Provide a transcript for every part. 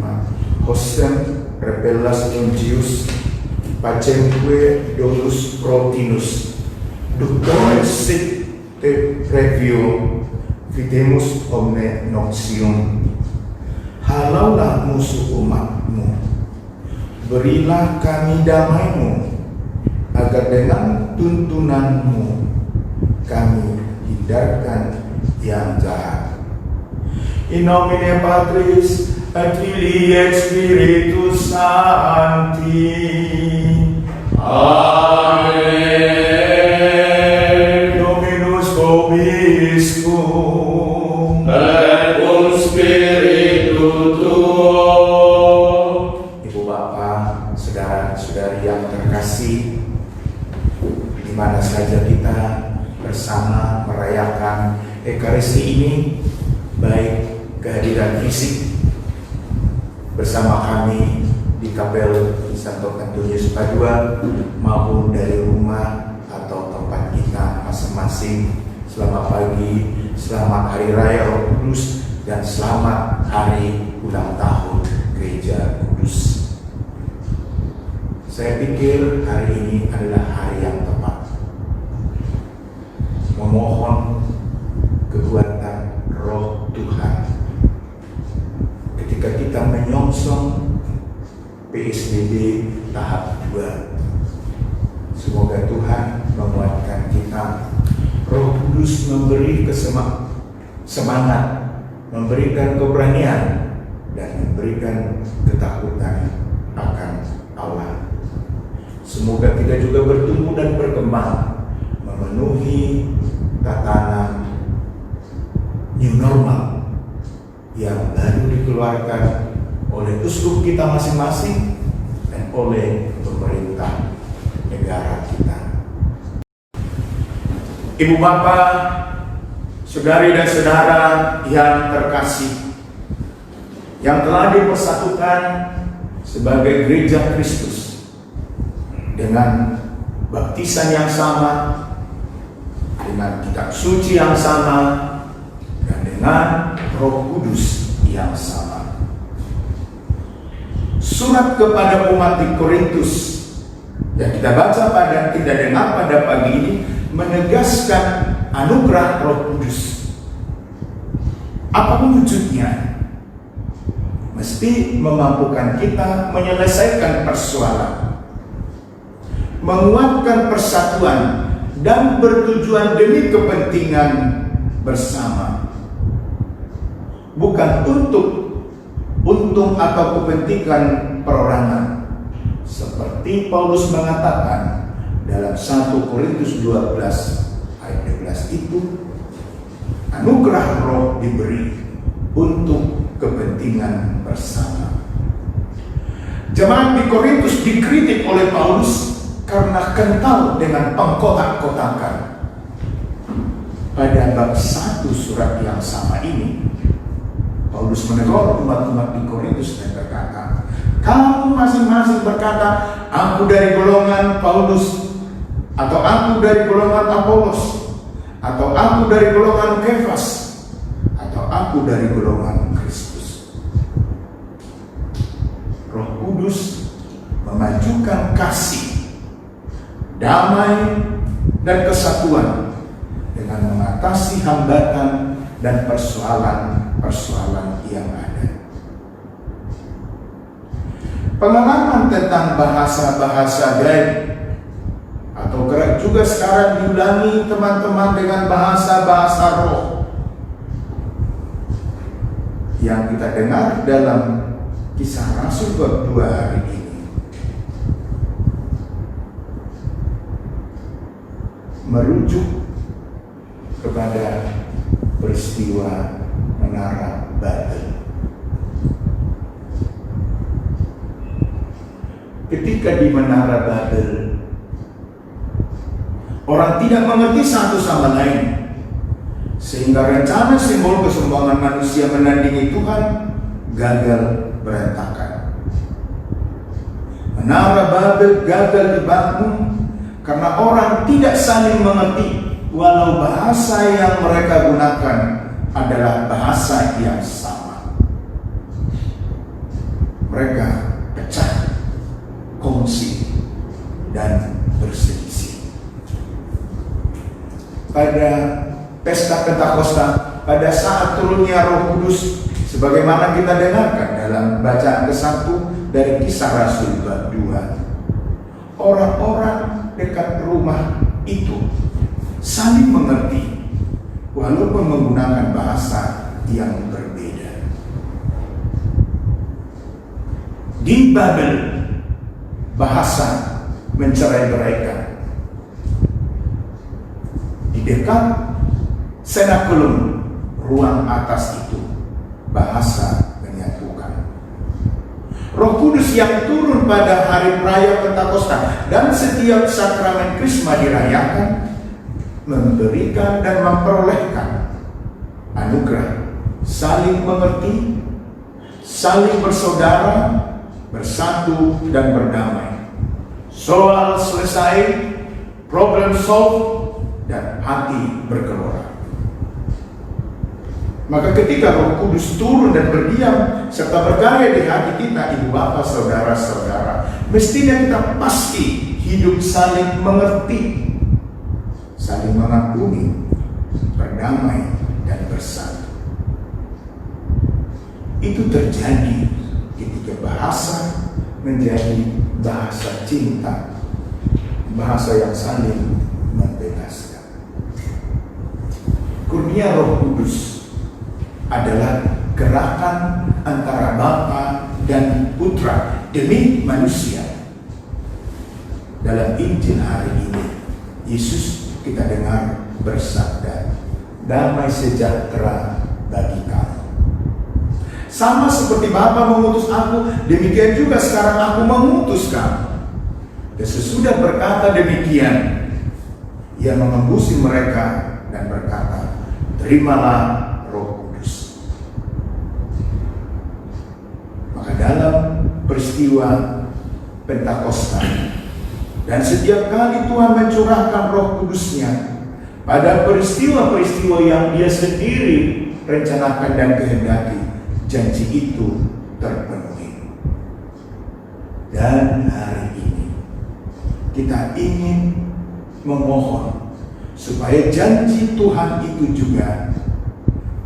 prima, hostem repellas longius, pacemque dolus protinus, ductore sit te previo, videmus omne noxium. Halaulah musuh umatmu, berilah kami damaimu, agar dengan tuntunanmu kami hindarkan yang jahat. In nomine Patris et Filii et Spiritus Sancti. Amen. Dominus vobiscum. Et cum spiritu tuo. Ibu bapak, saudara-saudari yang terkasih, di mana saja kita bersama merayakan Ekaristi ini, baik kehadiran fisik bersama kami di Kapel Santo Antonius Padua maupun dari rumah atau tempat kita masing-masing. Selamat pagi, selamat Hari Raya Roh Kudus, dan selamat Hari Ulang Tahun Gereja Kudus. Saya pikir hari ini adalah hari yang tepat memohon kekuatan Roh Tuhan ketika kita menyongsong PSBB tahap 2. Semoga Tuhan menguatkan kita. Roh Kudus memberi semangat, memberikan keberanian, dan memberikan ketakutan akan Allah. Semoga kita juga bertumbuh dan berkembang, memenuhi tatanan new normal yang baru dikeluarkan oleh uskup kita masing-masing dan oleh pemerintah negara kita. Ibu bapak, saudari dan saudara yang terkasih, yang telah dipersatukan sebagai Gereja Kristus dengan baptisan yang sama, dengan kitab suci yang sama, dan dengan Roh Kudus yang sama. Surat kepada umat di Korintus yang kita baca kita dengar pada pagi ini menegaskan anugerah Roh Kudus. Apa wujudnya? Mesti memampukan kita menyelesaikan persoalan, menguatkan persatuan, dan bertujuan demi kepentingan bersama. Bukan untuk untung atau kepentingan perorangan. Seperti Paulus mengatakan dalam 1 Korintus 12 ayat 12 itu, anugerah Roh diberi untuk kepentingan bersama. Jemaat di Korintus dikritik oleh Paulus karena kental dengan pengkotak-kotakan. Pada bab 1 surat yang sama ini, Paulus menegur umat-umat di Korintus dan berkata, kamu masing-masing berkata, aku dari golongan Paulus, atau aku dari golongan Apolos, atau aku dari golongan Kefas, atau aku dari golongan Kristus. Roh Kudus memajukan kasih, damai, dan kesatuan dengan mengatasi hambatan dan persoalan-persoalan yang ada. Pengalaman tentang bahasa-bahasa gaib atau kerap juga sekarang diulangi teman-teman dengan bahasa-bahasa roh yang kita dengar dalam Kisah Rasul bab 2 hari ini merujuk kepada peristiwa Menara Babel. Ketika di Menara Babel, orang tidak mengerti satu sama lain, sehingga rencana simbol kesombongan manusia menandingi Tuhan gagal berantakan. Menara Babel gagal dibangun karena orang tidak saling mengerti, walau bahasa yang mereka gunakan adalah bahasa yang sama. mereka pecah, kongsi, dan berselisih. Pada pesta Pentakosta, pada saat turunnya Roh Kudus, sebagaimana kita dengarkan dalam bacaan ke-1 dari Kisah Rasul bab 2, orang-orang dekat rumah itu saling mengerti walaupun menggunakan bahasa yang berbeda. Di Babel, bahasa mencerai-beraikan. Di dekat senakulum, ruang atas itu, bahasa menyatukan. Roh Kudus yang turun pada hari raya Pentakosta dan setiap sakramen Krisma dirayakan, memberikan dan memperolehkan anugerah saling mengerti, saling bersaudara, bersatu dan berdamai. Soal selesai, problem solved, dan hati bergelora. Maka ketika Roh Kudus turun dan berdiam serta berkarya di hati kita, ibu bapak, saudara-saudara, mestinya kita pasti hidup saling mengerti, saling mengampuni, berdamai, dan bersatu. Itu terjadi ketika bahasa menjadi bahasa cinta, bahasa yang saling membebaskan. Kurnia Roh Kudus adalah gerakan antara Bapa dan Putra demi manusia. Dalam Injil hari ini, Yesus kita dengar bersabda, damai sejahtera bagi kamu. Sama seperti Bapa mengutus aku, demikian juga sekarang aku mengutus kamu. Dan sesudah berkata demikian, ia mengembusi mereka dan berkata, terimalah Roh Kudus. Maka dalam peristiwa Pentakosta, dan setiap kali Tuhan mencurahkan Roh Kudus-Nya pada peristiwa-peristiwa yang Dia sendiri rencanakan dan kehendaki, janji itu terpenuhi. Dan hari ini kita ingin memohon supaya janji Tuhan itu juga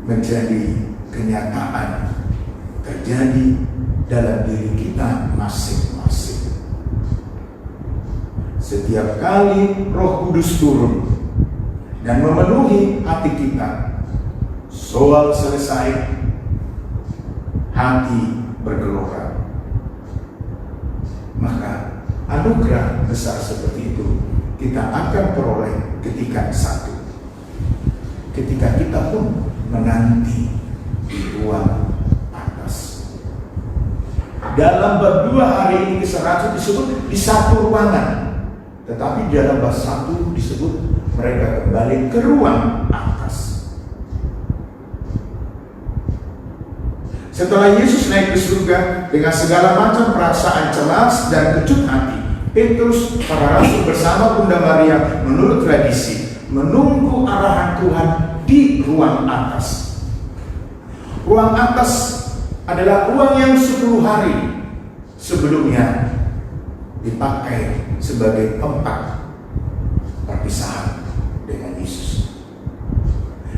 menjadi kenyataan, terjadi dalam diri kita masing-masing. Setiap kali Roh Kudus turun dan memenuhi hati kita, soal selesai, hati bergelora, maka anugerah besar seperti itu kita akan peroleh ketika satu, ketika kita pun menanti di ruang atas. Dalam bab 2 hari ini Kisah Rasul disebut di satu ruangan, tetapi dalam bab 1 disebut mereka kembali ke ruang atas. Setelah Yesus naik ke surga dengan segala macam perasaan cemas dan kecut hati, Petrus, para rasul bersama Bunda Maria menurut tradisi menunggu arahan Tuhan di ruang atas. Ruang atas adalah ruang yang 10 hari sebelumnya dipakai sebagai tempat perpisahan dengan Yesus.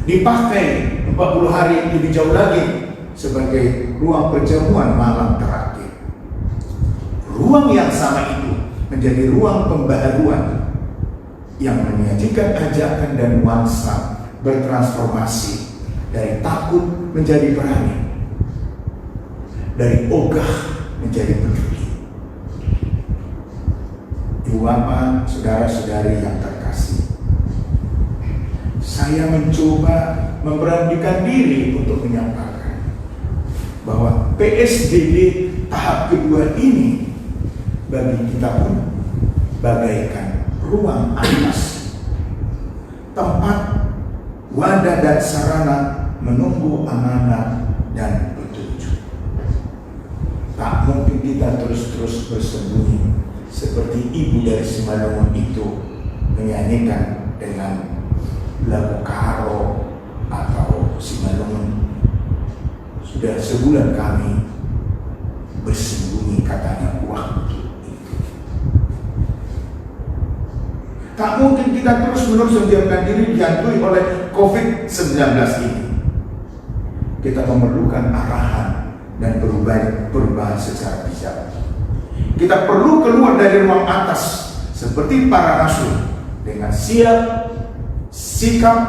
Dipakai 40 hari lebih jauh lagi sebagai ruang perjamuan malam terakhir. Ruang yang sama itu menjadi ruang pembaharuan yang menyajikan ajakan dan nuansa bertransformasi dari takut menjadi berani, dari ogah menjadi peduli. Ibu bapak, saudara-saudari yang terkasih, saya mencoba memberanikan diri untuk menyampaikan bahwa PSBB tahap kedua ini bagi kita pun bagaikan ruang atas, tempat, wadah dan sarana menunggu amanat dan petunjuk. Tak mungkin kita terus-terus bersembunyi seperti ibu dari Simalungun itu menyanyikan dengan lagu Karo atau Simalungun. Sudah sebulan kami bersembunyi Tak mungkin kita terus-menerus membiarkan diri dihantui oleh COVID-19 ini. Kita memerlukan arahan dan perubahan secara bijak. Kita perlu keluar dari ruang atas seperti para rasul dengan siap, sikap,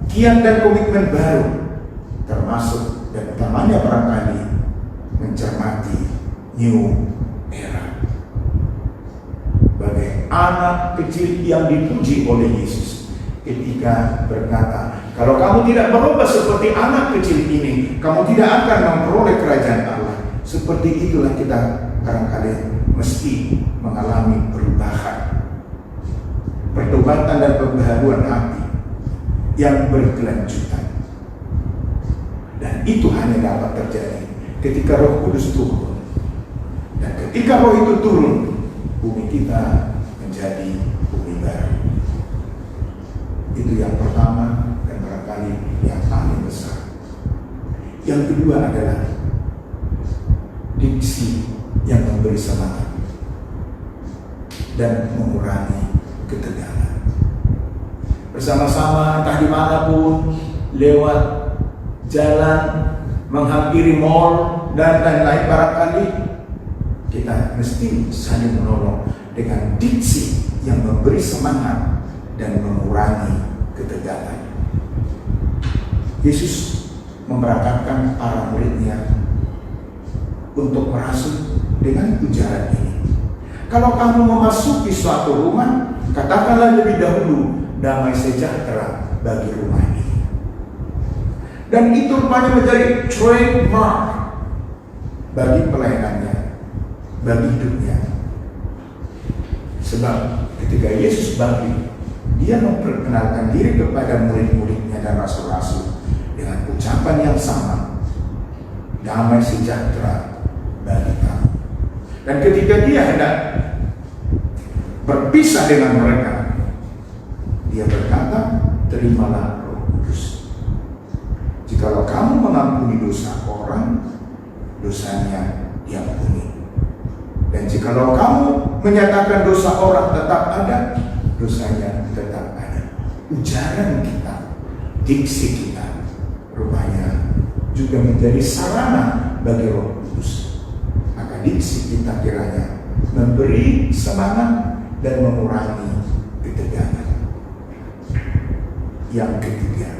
kiat dan komitmen baru, termasuk dan utamanya barangkali mencermati new era. Bagai anak kecil yang dipuji oleh Yesus ketika berkata, kalau kamu tidak berubah seperti anak kecil ini, kamu tidak akan memperoleh kerajaan Allah. Seperti itulah kita barangkali mesti mengalami perubahan, pertobatan dan pembaharuan hati yang berkelanjutan. Dan itu hanya dapat terjadi ketika Roh Kudus turun. Dan ketika Roh itu turun, bumi kita menjadi bumi baru. Itu yang pertama dan barangkali yang paling besar. Yang kedua adalah diksi yang memberi semangat dan mengurangi ketegangan. Bersama-sama entah dimanapun, lewat jalan, menghampiri mall dan lain-lain, barangkali kita mesti saling menolong dengan diksi yang memberi semangat dan mengurangi ketegangan. Yesus memberangkatkan para muridnya untuk merasuk dengan ujaran ini. Kalau kamu memasuki suatu rumah, katakanlah lebih dahulu, damai sejahtera bagi rumah ini. Dan itu rupanya menjadi trademark bagi pelayanannya, bagi hidupnya. Sebab ketika Yesus bangkit, dia memperkenalkan diri kepada murid-muridnya dan rasul-rasul dengan ucapan yang sama, damai sejahtera bagi kamu. Dan ketika dia hendak berpisah dengan mereka, dia berkata, terimalah Roh Kudus. Jikalau kamu mengampuni dosa orang, dosanya diampuni. Dan jikalau kamu menyatakan dosa orang tetap ada, dosanya tetap ada. Ujaran kita, diksi kita, rupanya juga menjadi sarana bagi Roh Kudus. Maka diksi kita kiranya memberi semangat dan mengurangi ketegangan. Yang ketiga,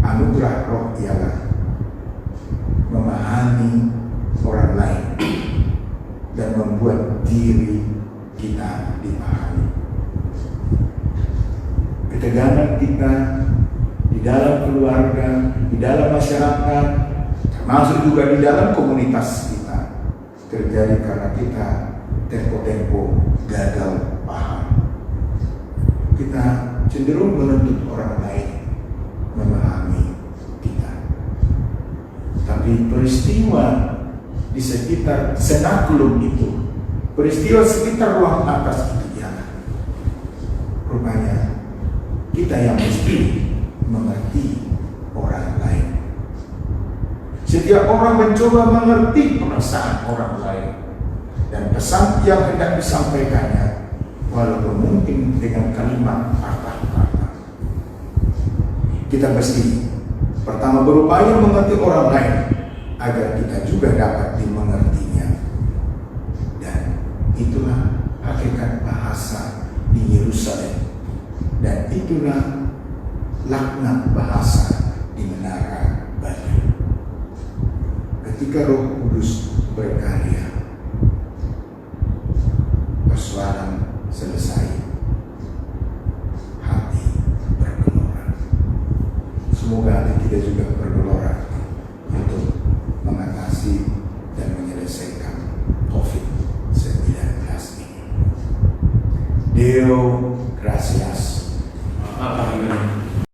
anugerah Roh ialah memahami orang lain dan membuat diri kita dipahami. Ketegangan kita di dalam keluarga, di dalam masyarakat, termasuk juga di dalam komunitas kita, terjadi karena kita tempo-tempo gagal paham. Kita cenderung menuntut orang lain memahami kita. Tapi peristiwa di sekitar senakulum itu, peristiwa sekitar ruang atas itu ialah rupanya kita yang mesti mengerti orang lain. Setiap orang mencoba mengerti perasaan orang lain dan pesan yang hendak disampaikannya, walaupun mungkin dengan kalimat patah-patah. Kita mesti pertama berupaya mengerti orang lain agar kita juga dapat dimengertinya. Dan itulah hakikat bahasa di Yerusalem, dan itulah laknat bahasa di Menara Babel. Ketika Roh Kudus berkarya, persoalan selesai, hati bergelora. Semoga hati kita juga bergelora untuk mengatasi